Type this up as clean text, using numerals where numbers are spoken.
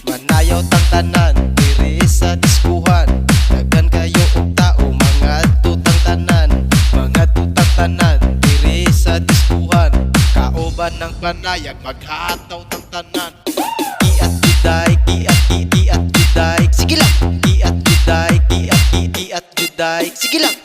Manayaw tang tanan diri sa diskuhan. Daghan kayo og tao mga tutang tanan. Mga tutang tanan diri sa diskuhan. Kauban ng panayag maghataw tang tanan. Iat juday, iat juday. Sige lang. Iat juday, iat juday. Sige lang.